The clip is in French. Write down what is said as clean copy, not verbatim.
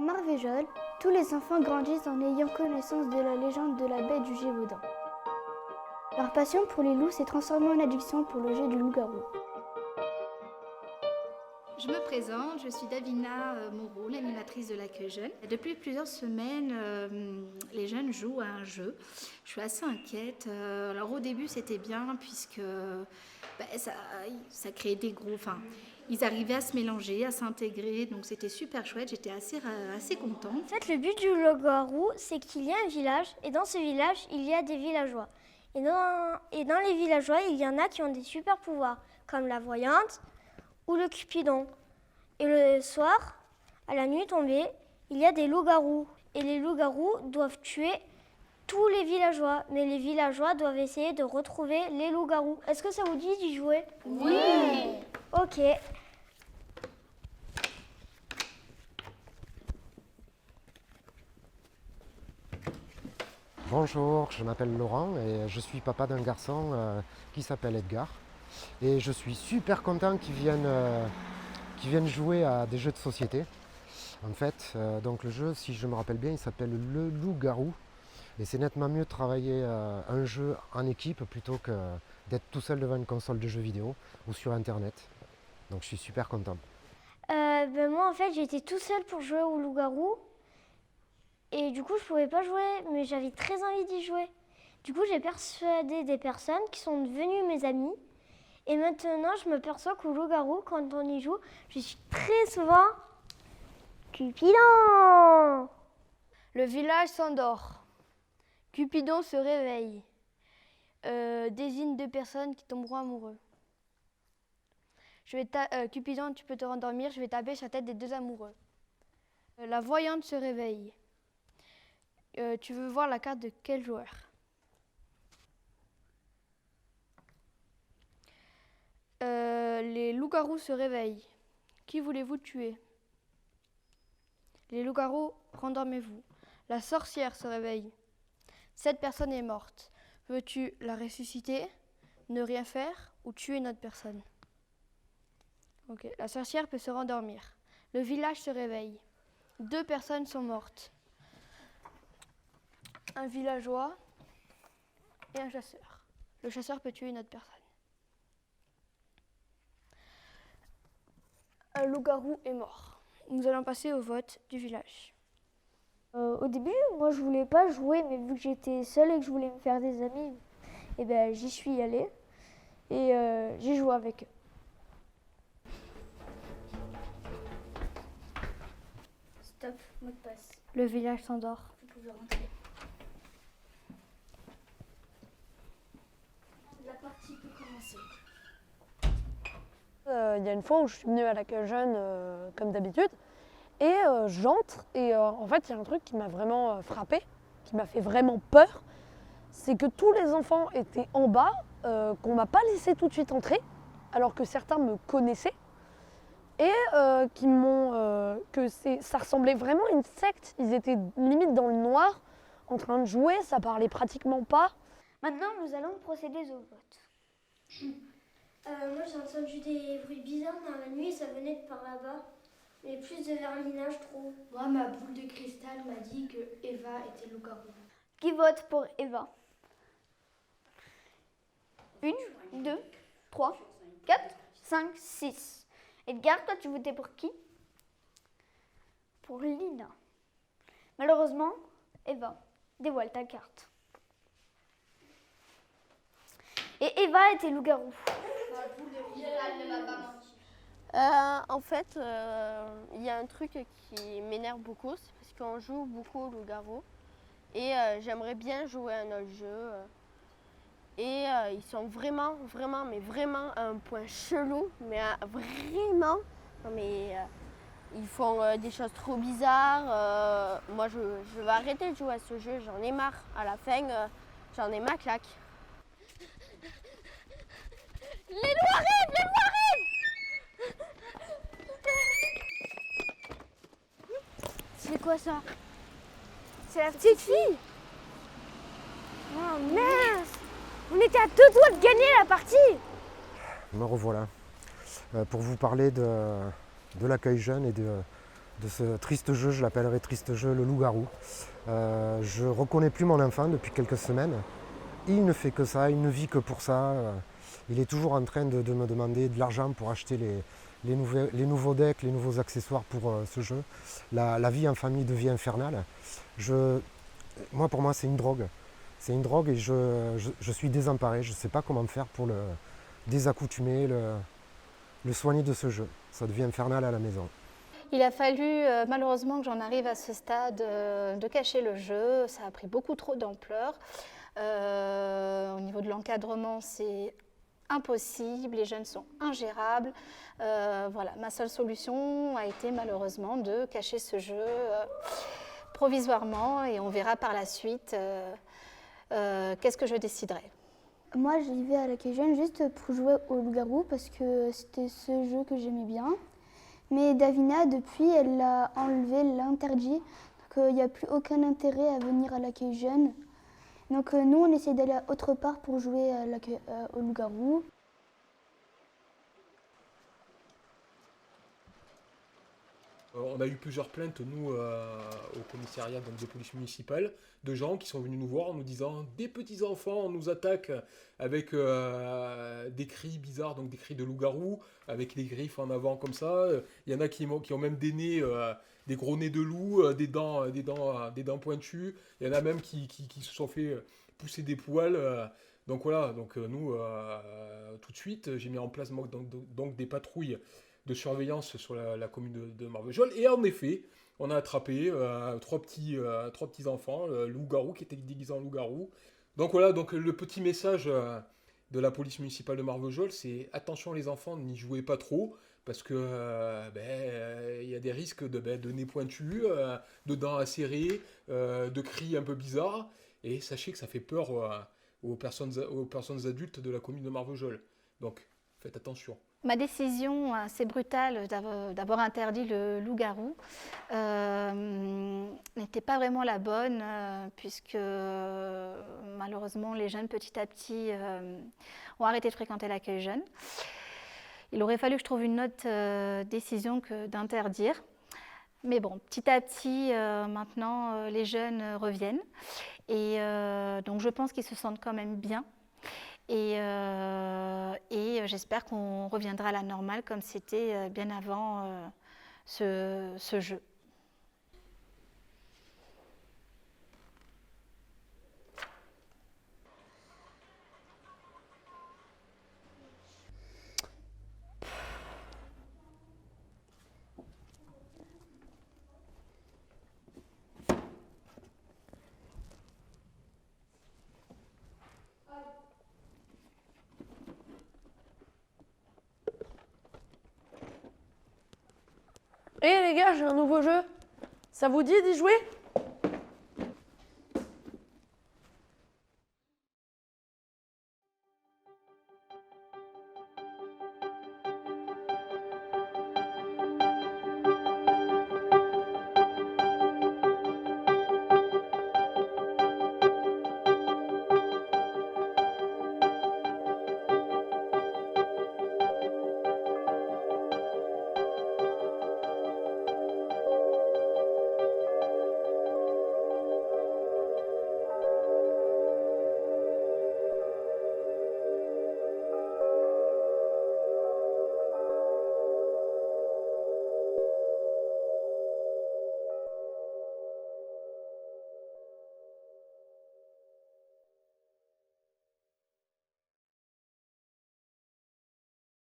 Marvejols, tous les enfants grandissent en ayant connaissance de la légende de la baie du Gévaudan. Leur passion pour les loups s'est transformée en addiction pour le jeu du loup-garou. Je me présente, je suis Davina Moreau, l'animatrice de l'accueil jeune. Depuis plusieurs semaines, les jeunes jouent à un jeu. Je suis assez inquiète. Alors au début c'était bien puisque ça créait des groupes. Enfin, ils arrivaient à se mélanger, à s'intégrer, donc c'était super chouette. J'étais assez contente. En fait, le but du loup-garou, c'est qu'il y a un village et dans ce village, il y a des villageois. Et dans les villageois, il y en a qui ont des super pouvoirs, comme la voyante ou le cupidon. Et le soir, à la nuit tombée, il y a des loups-garous. Et les loups-garous doivent tuer tous les villageois. Mais les villageois doivent essayer de retrouver les loups-garous. Est-ce que ça vous dit d'y jouer? Oui. Ok. Bonjour, je m'appelle Laurent et je suis papa d'un garçon qui s'appelle Edgar. Et je suis super content qu'ils viennent jouer à des jeux de société. En fait, donc le jeu, si je me rappelle bien, il s'appelle le loup-garou. Et c'est nettement mieux de travailler un jeu en équipe plutôt que d'être tout seul devant une console de jeux vidéo ou sur internet. Donc je suis super content. Moi, en fait, j'étais tout seul pour jouer au loup-garou. Et du coup, je pouvais pas jouer, mais j'avais très envie d'y jouer. Du coup, j'ai persuadé des personnes qui sont devenues mes amies. Et maintenant, je me perçois qu'au loup-garou, quand on y joue, je suis très souvent Cupidon. Le village s'endort. Cupidon se réveille. Désigne deux personnes qui tomberont amoureux. Cupidon, tu peux te rendormir, je vais taper sur la tête des deux amoureux. La voyante se réveille. Tu veux voir la carte de quel joueur? Les loups-garous se réveillent. Qui voulez-vous tuer? Les loups-garous, rendormez-vous. La sorcière se réveille. Cette personne est morte. Veux-tu la ressusciter, ne rien faire ou tuer une autre personne? Ok. La sorcière peut se rendormir. Le village se réveille. Deux personnes sont mortes. Un villageois et un chasseur. Le chasseur peut tuer une autre personne. Un loup-garou est mort. Nous allons passer au vote du village. Au début, moi, je voulais pas jouer, mais vu que j'étais seule et que je voulais me faire des amis, j'y suis allée et j'ai joué avec eux. Stop, mot de passe. Le village s'endort. Vous pouvez rentrer. La partie peut commencer. Il y a une fois où je suis venue à l'accueil jeune comme d'habitude et j'entre et en fait il y a un truc qui m'a vraiment frappée, qui m'a fait vraiment peur, c'est que tous les enfants étaient en bas, qu'on m'a pas laissé tout de suite entrer alors que certains me connaissaient et ça ressemblait vraiment à une secte. Ils étaient limite dans le noir en train de jouer, ça parlait pratiquement pas. Maintenant, nous allons procéder au vote. Moi, j'ai entendu des bruits bizarres dans la nuit et ça venait de par là-bas. Mais plus de Vermina, je trouve. Moi, ma boule de cristal m'a dit que Eva était loup-garou. Qui vote pour Eva? 1, 2, 3, 4, 5, 6. Edgar, toi, tu votais pour qui? Pour Lina. Malheureusement, Eva, dévoile ta carte. Et Eva était loup-garou. En fait, il y a un truc qui m'énerve beaucoup, c'est parce qu'on joue beaucoup au loup-garou. Et j'aimerais bien jouer à un autre jeu. Et ils sont vraiment à un point chelou. Mais vraiment, non, mais ils font des choses trop bizarres. Moi, je vais arrêter de jouer à ce jeu, j'en ai marre. À la fin, j'en ai ma claque. Les loups arrivent! Les loups arrivent! C'est quoi ça? C'est la petite fille? Oh mince! On était à deux doigts de gagner la partie! Me revoilà pour vous parler de l'accueil jeune et de ce triste jeu, je l'appellerai triste jeu, le loup-garou. Je ne reconnais plus mon enfant depuis quelques semaines. Il ne fait que ça, il ne vit que pour ça. Il est toujours en train de me demander de l'argent pour acheter les nouveaux decks, les nouveaux accessoires pour ce jeu. La vie en famille devient infernale. Pour moi, c'est une drogue. C'est une drogue et je suis désemparé. Je ne sais pas comment faire pour le désaccoutumer, le soigner de ce jeu. Ça devient infernal à la maison. Il a fallu malheureusement que j'en arrive à ce stade de cacher le jeu. Ça a pris beaucoup trop d'ampleur. Au niveau de l'encadrement, c'est impossible. Les jeunes sont ingérables. Voilà, ma seule solution a été malheureusement de cacher ce jeu provisoirement et on verra par la suite qu'est-ce que je déciderai. Moi, j'y vais à l'accueil jeune juste pour jouer au loup-garou parce que c'était ce jeu que j'aimais bien. Mais Davina, depuis, elle l'a enlevé, elle l'a interdit. Donc il n'y a plus aucun intérêt à venir à l'accueil jeune. Donc nous, on essaie d'aller autre part pour jouer au loup-garou. On a eu plusieurs plaintes, nous, au commissariat donc, de police municipale, de gens qui sont venus nous voir en nous disant « Des petits-enfants nous attaquent avec des cris bizarres, donc des cris de loup-garou, avec les griffes en avant comme ça. Il y en a qui ont même des nez, des gros nez de loup, des dents pointues. Il y en a même qui se sont fait pousser des poils. Donc voilà, nous, tout de suite, j'ai mis en place donc des patrouilles de surveillance sur la commune de Marvejols. Et en effet, on a attrapé trois petits enfants, loup-garou qui étaient déguisés en loup-garou. Donc voilà, le petit message de la police municipale de Marvejols, c'est attention les enfants, n'y jouez pas trop, parce que y a des risques de nez pointu, de dents acérées, de cris un peu bizarres. Et sachez que ça fait peur aux personnes adultes de la commune de Marvejols. Donc faites attention. Ma décision assez brutale d'avoir interdit le loup-garou n'était pas vraiment la bonne puisque malheureusement les jeunes petit à petit ont arrêté de fréquenter l'accueil jeune. Il aurait fallu que je trouve une autre décision que d'interdire. Mais bon, petit à petit, maintenant, les jeunes reviennent et donc je pense qu'ils se sentent quand même bien. Et j'espère qu'on reviendra à la normale comme c'était bien avant ce jeu. Eh les gars, j'ai un nouveau jeu. Ça vous dit d'y jouer ?